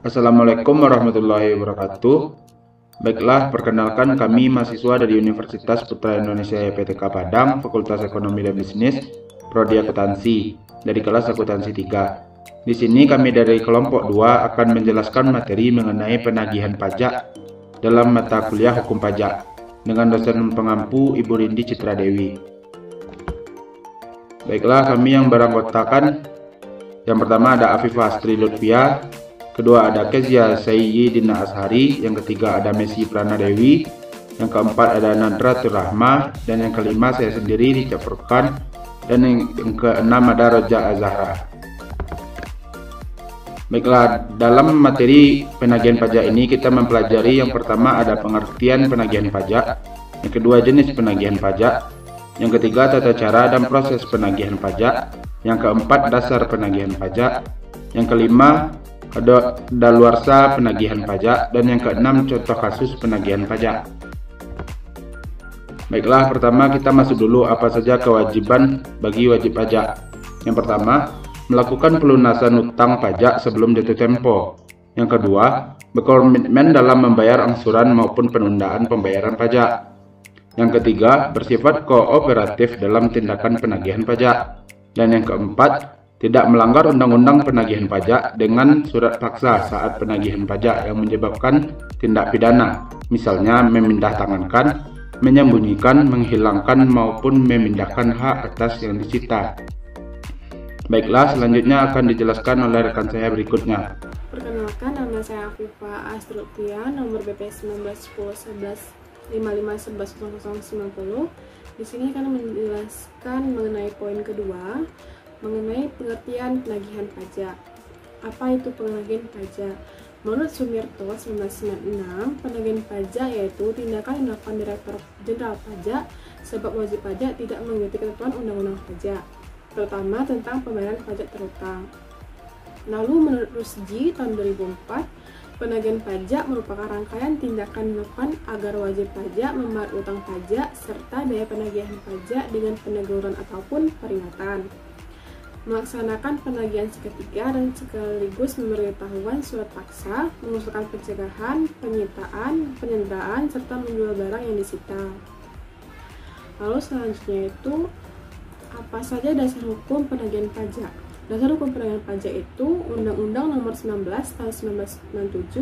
Assalamualaikum warahmatullahi wabarakatuh. Baiklah, perkenalkan kami mahasiswa dari Universitas Putra Indonesia YPTK Padang, Fakultas Ekonomi dan Bisnis, Prodi Akuntansi, dari kelas Akuntansi 3. Di sini kami dari kelompok 2 akan menjelaskan materi mengenai penagihan pajak dalam mata kuliah Hukum Pajak dengan dosen pengampu Ibu Rindi Citra Dewi. Baiklah, kami yang beranggotakan, yang pertama ada Afifah Astri Lutfia, kedua ada Kezia Sayyidina Ashari, yang ketiga ada Messi Prana Dewi, yang keempat ada Nadratul Rahma, dan yang kelima saya sendiri Richard Furqan, dan yang keenam ada Roja Azahra. Baiklah, dalam materi penagihan pajak ini kita mempelajari yang pertama ada pengertian penagihan pajak, yang kedua jenis penagihan pajak, yang ketiga tata cara dan proses penagihan pajak, yang keempat dasar penagihan pajak, yang kelima ada daluarsa penagihan pajak, dan yang keenam contoh kasus penagihan pajak. Baiklah, pertama kita masuk dulu apa saja kewajiban bagi wajib pajak. Yang pertama, melakukan pelunasan utang pajak sebelum jatuh tempo. Yang kedua, berkomitmen dalam membayar angsuran maupun penundaan pembayaran pajak. Yang ketiga, bersifat kooperatif dalam tindakan penagihan pajak. Dan yang keempat, tidak melanggar undang-undang penagihan pajak dengan surat paksa saat penagihan pajak yang menyebabkan tindak pidana, misalnya memindahtangankan, menyembunyikan, menghilangkan, maupun memindahkan hak atas yang disita. Baiklah, selanjutnya akan dijelaskan oleh rekan saya berikutnya. Perkenalkan, nama saya Afifah Astri Lutfia, nomor BPS 19101155110090. Di sini akan menjelaskan mengenai poin kedua, mengenai pengertian penagihan pajak. Apa itu penagihan pajak? Menurut Sumirto 1996, penagihan pajak yaitu tindakan yang dilakukan Direktur Jenderal Pajak sebab wajib pajak tidak mengikuti ketentuan undang-undang pajak, terutama tentang pembayaran pajak terutang. Lalu menurut Rusdi tahun 2004, penagihan pajak merupakan rangkaian tindakan dilakukan agar wajib pajak membayar utang pajak serta biaya penagihan pajak dengan peneguran ataupun peringatan, melaksanakan penagihan seketika dan sekaligus memberitahuan surat paksa, mengusulkan pencegahan, penyitaan, penyanderaan, serta menjual barang yang disita. Lalu selanjutnya itu, apa saja dasar hukum penagihan pajak? Dasar hukum penagihan pajak itu Undang-Undang Nomor 19 Tahun 1997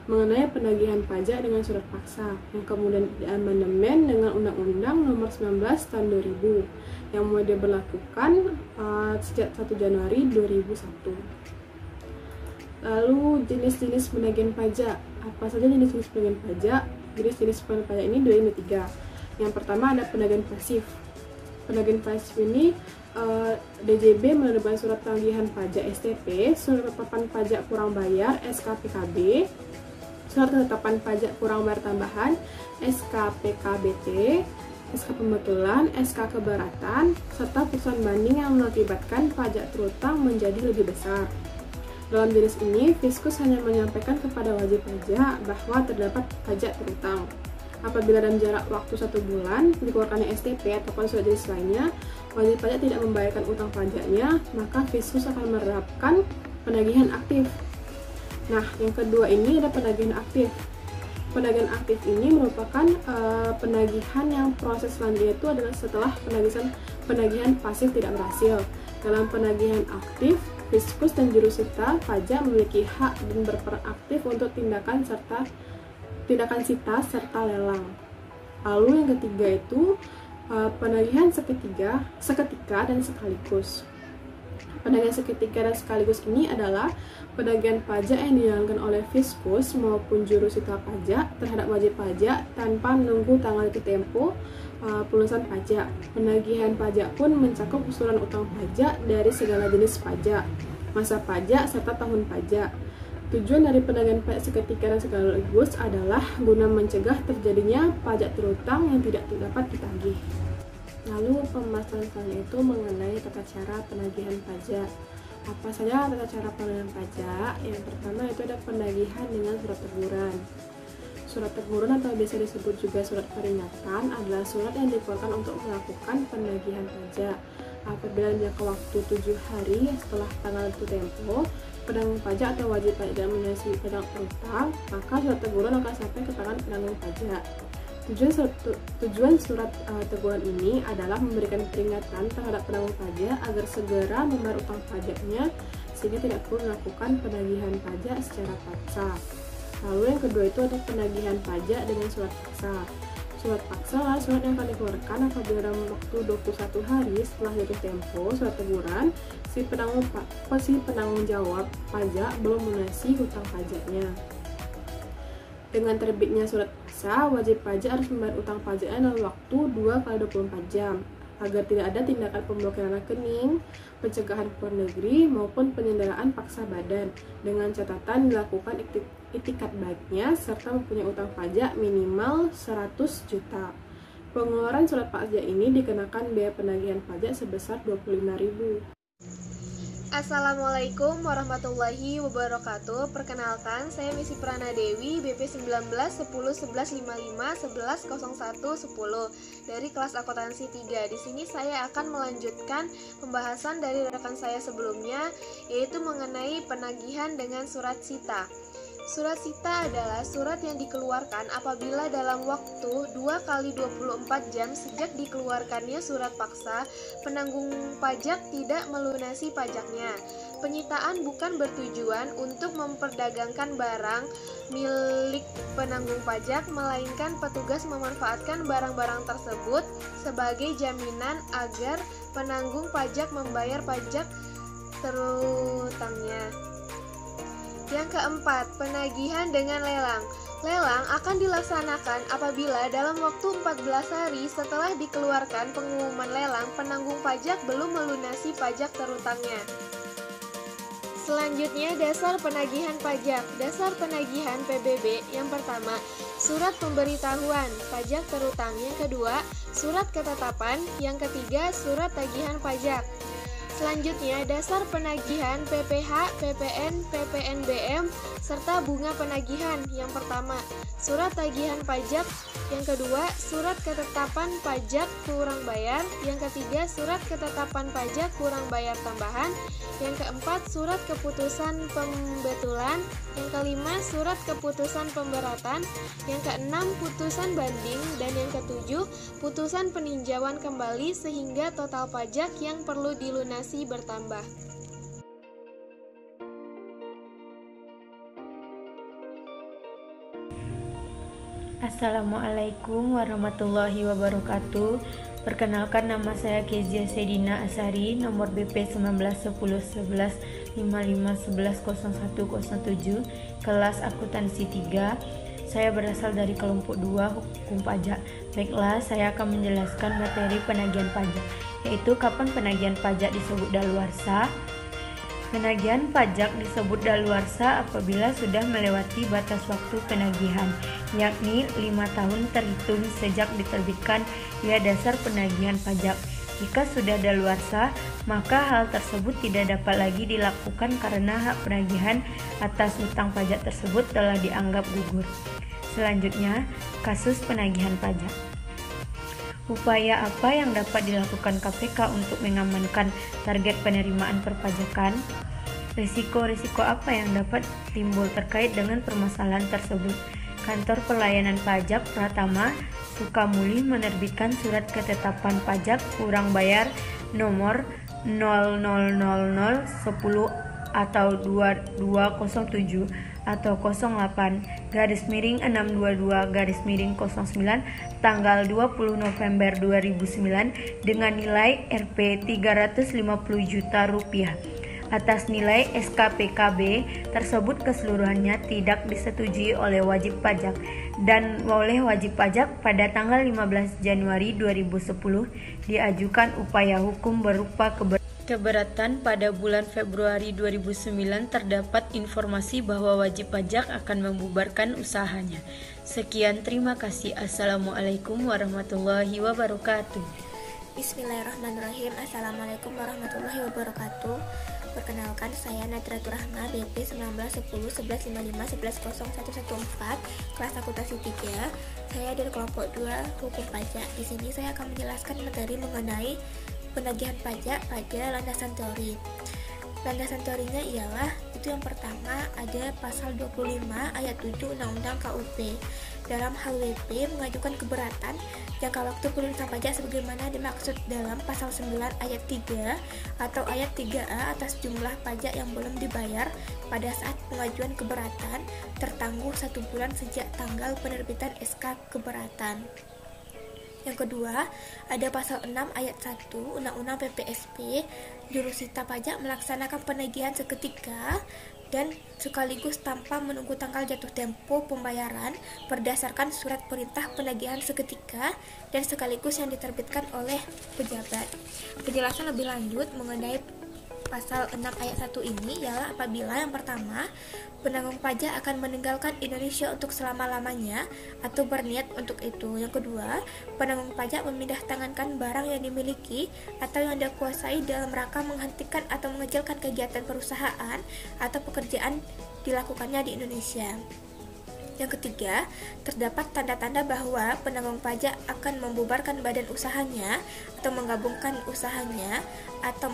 mengenai penagihan pajak dengan surat paksa, yang kemudian diamandemen dengan Undang-Undang Nomor 19 Tahun 2000 yang mulai diberlakukan sejak 1 Januari 2001. Lalu jenis-jenis penagihan pajak. Apa saja jenis-jenis penagihan pajak? Jenis-jenis penagihan pajak ini ada 3. Yang pertama ada penagihan pasif. Penagihan pasif ini DJB menerbitkan surat tagihan pajak STP, surat ketetapan pajak kurang bayar SKPKB, surat ketetapan pajak kurang bayar tambahan SKPKBT, SK pembetulan, SK keberatan, serta putusan banding yang mengakibatkan pajak terutang menjadi lebih besar. Dalam jenis ini, Fiskus hanya menyampaikan kepada wajib pajak bahwa terdapat pajak terutang. Apabila dalam jarak waktu 1 bulan dikeluarkannya STP atau surat jenis lainnya, wajib pajak tidak membayarkan utang pajaknya, maka Fiskus akan menerapkan penagihan aktif. Nah, yang kedua ini ada penagihan aktif. Penagihan aktif ini merupakan penagihan yang proses selanjutnya itu adalah setelah penagihan pasif tidak berhasil. Dalam penagihan aktif, Fiskus dan jurusita pajak memiliki hak dan berperan aktif untuk tindakan sita serta lelang. Lalu yang ketiga itu penagihan seketika dan sekaligus. Penagihan seketika dan sekaligus ini adalah penagihan pajak yang dijalankan oleh Fiskus maupun jurusita pajak terhadap wajib pajak tanpa menunggu tanggal jatuh tempo pelunasan pajak. Penagihan pajak pun mencakup usulan utang pajak dari segala jenis pajak, masa pajak, serta tahun pajak. Tujuan dari penagihan pajak seketika dan sekaligus adalah guna mencegah terjadinya pajak terutang yang tidak dapat ditagih. Lalu pembahasan selanjutnya itu mengenai tata cara penagihan pajak. Apa saja tata cara penagihan pajak? Yang pertama itu ada penagihan dengan surat teguran. Surat teguran atau biasa disebut juga surat peringatan adalah surat yang dikeluarkan untuk melakukan penagihan pajak. apabila jangka waktu 7 hari setelah tanggal jatuh tempo penanggung pajak atau wajib pajak tidak melunasi pajak berutang, maka surat teguran akan sampai ke tangan penanggung pajak. Tujuan surat teguran ini adalah memberikan peringatan terhadap penanggung pajak agar segera membayar utang pajaknya sehingga tidak perlu melakukan penagihan pajak secara paksa. Lalu yang kedua itu adalah penagihan pajak dengan surat paksa. Surat paksa adalah surat yang akan dikeluarkan apabila dalam waktu 21 hari setelah jatuh tempo surat teguran si penanggung jawab pajak belum melunasi hutang pajaknya. Dengan terbitnya surat paksa, wajib pajak harus membayar utang pajaknya dalam waktu 2x24 jam agar tidak ada tindakan pemblokiran rekening, pencegahan ke luar negeri maupun penyanderaan paksa badan, dengan catatan dilakukan itikat baiknya serta mempunyai utang pajak minimal 100 juta. Pengeluaran surat pajak ini dikenakan biaya penagihan pajak sebesar 25.000. Assalamualaikum warahmatullahi wabarakatuh. Perkenalkan, saya Misi Prana Dewi, BP 19 10 11 55 11 01 10 dari kelas akuntansi 3. Di sini saya akan melanjutkan pembahasan dari rekan saya sebelumnya, yaitu mengenai penagihan dengan surat sita. Surat sita adalah surat yang dikeluarkan apabila dalam waktu 2x24 jam sejak dikeluarkannya surat paksa, penanggung pajak tidak melunasi pajaknya. Penyitaan bukan bertujuan untuk memperdagangkan barang milik penanggung pajak, melainkan petugas memanfaatkan barang-barang tersebut sebagai jaminan agar penanggung pajak membayar pajak terutangnya. Yang keempat, penagihan dengan lelang. Lelang akan dilaksanakan apabila dalam waktu 14 hari setelah dikeluarkan pengumuman lelang, penanggung pajak belum melunasi pajak terutangnya. Selanjutnya, dasar penagihan pajak. Dasar penagihan PBB yang pertama, surat pemberitahuan pajak terutang. Yang kedua, surat ketetapan. Yang ketiga, surat tagihan pajak. Selanjutnya, dasar penagihan PPh, PPN, PPNBM, serta bunga penagihan. Yang pertama, surat tagihan pajak. Yang kedua, surat ketetapan pajak kurang bayar. Yang ketiga, surat ketetapan pajak kurang bayar tambahan. Yang keempat, surat keputusan pembetulan. Yang kelima, surat keputusan pemberatan. Yang keenam, putusan banding. Dan yang ketujuh, putusan peninjauan kembali sehingga total pajak yang perlu dilunasi bertambah. Assalamualaikum warahmatullahi wabarakatuh. Perkenalkan, nama saya Kezia Sedina Asari, nomor BP 19101155110107, kelas akuntansi 3. Saya berasal dari kelompok 2 hukum pajak. Baiklah, saya akan menjelaskan materi penagihan pajak, yaitu kapan penagihan pajak disebut daluarsa. Penagihan pajak disebut daluarsa apabila sudah melewati batas waktu penagihan, yakni 5 tahun terhitung sejak diterbitkan Biaya Dasar Penagihan Pajak. Jika sudah daluarsa, maka hal tersebut tidak dapat lagi dilakukan karena hak penagihan atas hutang pajak tersebut telah dianggap gugur. Selanjutnya, kasus penagihan pajak. Upaya apa yang dapat dilakukan KPK untuk mengamankan target penerimaan perpajakan? Risiko-risiko apa yang dapat timbul terkait dengan permasalahan tersebut? Kantor Pelayanan Pajak Pratama Sukamuli menerbitkan surat ketetapan pajak kurang bayar nomor 000010 atau 2207 atau 08/622/09 tanggal 20 November 2009 dengan nilai Rp 350 juta atas nilai SKPKB tersebut keseluruhannya tidak disetujui oleh wajib pajak dan oleh wajib pajak pada tanggal 15 Januari 2010 diajukan upaya hukum berupa keberatan pada bulan Februari 2009 terdapat informasi bahwa wajib pajak akan membubarkan usahanya. Sekian, terima kasih. Assalamualaikum warahmatullahi wabarakatuh. Bismillahirrahmanirrahim. Assalamualaikum warahmatullahi wabarakatuh. Perkenalkan, saya Nadratur Rahma, BP 19101155110114, kelas akuntansi 3. Saya dari kelompok 2 hukum pajak. Di sini saya akan menjelaskan materi mengenai penagihan pajak pada landasan teori. Landasan teorinya ialah itu yang pertama ada pasal 25 ayat 7 Undang-Undang KUP. Dalam hal WP mengajukan keberatan jangka waktu pelunasan pajak sebagaimana dimaksud dalam pasal 9 ayat 3 atau ayat 3A atas jumlah pajak yang belum dibayar pada saat pengajuan keberatan tertangguh 1 bulan sejak tanggal penerbitan SK keberatan. Yang kedua, ada pasal 6 ayat 1 Undang-Undang PPSP, jurusita pajak melaksanakan penagihan seketika dan sekaligus tanpa menunggu tanggal jatuh tempo pembayaran berdasarkan surat perintah penagihan seketika dan sekaligus yang diterbitkan oleh pejabat. Penjelasan lebih lanjut mengenai pasal 6 ayat 1 ini ialah apabila yang pertama, penanggung pajak akan meninggalkan Indonesia untuk selama-lamanya atau berniat untuk itu. Yang kedua, penanggung pajak memindah tangankan barang yang dimiliki atau yang dikuasai dalam rangka menghentikan atau mengecilkan kegiatan perusahaan atau pekerjaan dilakukannya di Indonesia. Yang ketiga, terdapat tanda-tanda bahwa penanggung pajak akan membubarkan badan usahanya atau menggabungkan usahanya atau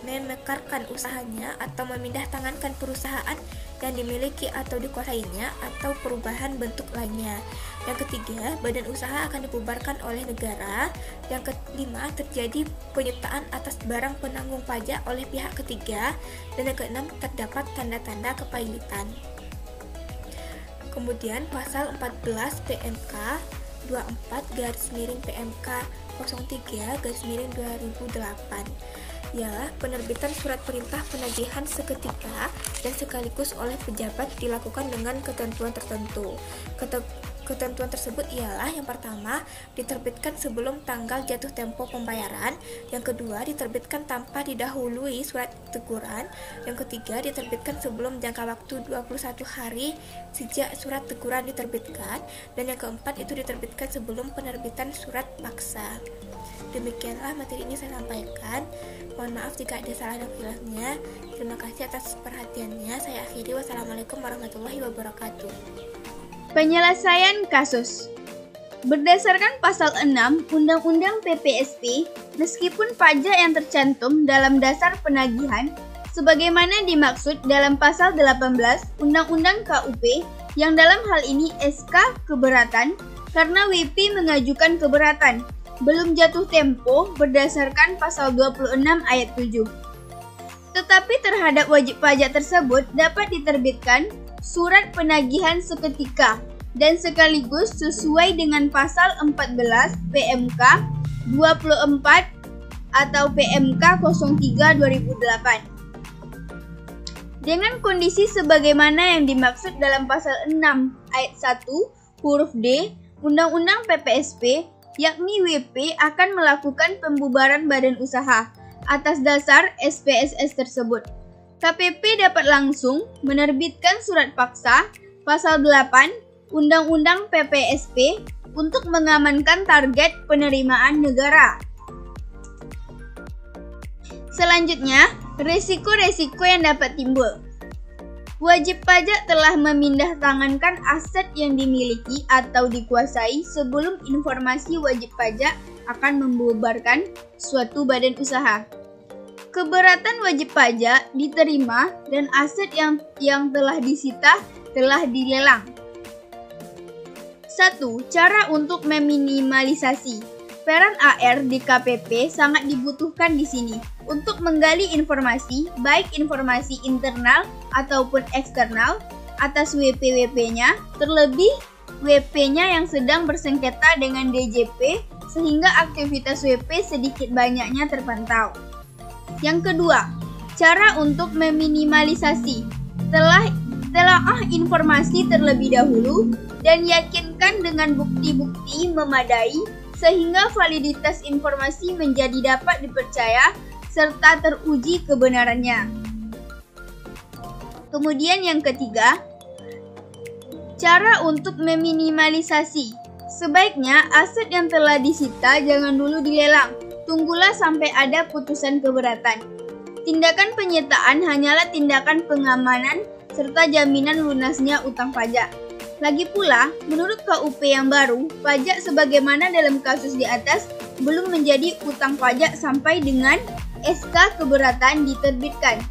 memekarkan usahanya atau memindah tangankan perusahaan yang dimiliki atau dikuasainya atau perubahan bentuk lainnya. Yang ketiga, badan usaha akan dibubarkan oleh negara. Yang kelima, terjadi penyitaan atas barang penanggung pajak oleh pihak ketiga. Dan yang keenam, terdapat tanda-tanda kepailitan. Kemudian pasal 14 PMK 24/PMK 03/2008 ialah penerbitan surat perintah penagihan seketika dan sekaligus oleh pejabat dilakukan dengan ketentuan tertentu. Ketentuan tersebut ialah yang pertama, diterbitkan sebelum tanggal jatuh tempo pembayaran. Yang kedua, diterbitkan tanpa didahului surat teguran. Yang ketiga, diterbitkan sebelum jangka waktu 21 hari sejak surat teguran diterbitkan. Dan yang keempat, itu diterbitkan sebelum penerbitan surat paksa. Demikianlah materi ini saya sampaikan. Mohon maaf jika ada salah dan khilafnya. Terima kasih atas perhatiannya. Saya akhiri. Wassalamualaikum warahmatullahi wabarakatuh. Penyelesaian kasus. Berdasarkan pasal 6 Undang-Undang PPSP, meskipun pajak yang tercantum dalam dasar penagihan sebagaimana dimaksud dalam pasal 18 Undang-Undang KUP yang dalam hal ini SK keberatan karena WP mengajukan keberatan belum jatuh tempo berdasarkan pasal 26 ayat 7. Tetapi terhadap wajib pajak tersebut dapat diterbitkan surat penagihan seketika dan sekaligus sesuai dengan pasal 14 PMK 24 atau PMK 03/2008 dengan kondisi sebagaimana yang dimaksud dalam pasal 6 ayat 1 huruf D Undang-Undang PPSP, yakni WP akan melakukan pembubaran badan usaha atas dasar SPSS tersebut. KPP dapat langsung menerbitkan surat paksa pasal 8 Undang-Undang PPSP untuk mengamankan target penerimaan negara. Selanjutnya, risiko-risiko yang dapat timbul. Wajib pajak telah memindahtangankan aset yang dimiliki atau dikuasai sebelum informasi wajib pajak akan membubarkan suatu badan usaha. Keberatan wajib pajak diterima dan aset yang telah disita telah dilelang. 1. Cara untuk meminimalisasi. Peran AR di KPP sangat dibutuhkan di sini untuk menggali informasi, baik informasi internal ataupun eksternal atas WP-WP-nya, terlebih WP-nya yang sedang bersengketa dengan DJP sehingga aktivitas WP sedikit banyaknya terpantau. Yang kedua, cara untuk meminimalisasi. Telaah informasi terlebih dahulu dan yakinkan dengan bukti-bukti memadai sehingga validitas informasi menjadi dapat dipercaya serta teruji kebenarannya. Kemudian yang ketiga, cara untuk meminimalisasi. Sebaiknya aset yang telah disita jangan dulu dilelang. Tunggulah sampai ada putusan keberatan. Tindakan penyitaan hanyalah tindakan pengamanan serta jaminan lunasnya utang pajak. Lagi pula, menurut KUP yang baru, pajak sebagaimana dalam kasus di atas belum menjadi utang pajak sampai dengan SK keberatan diterbitkan.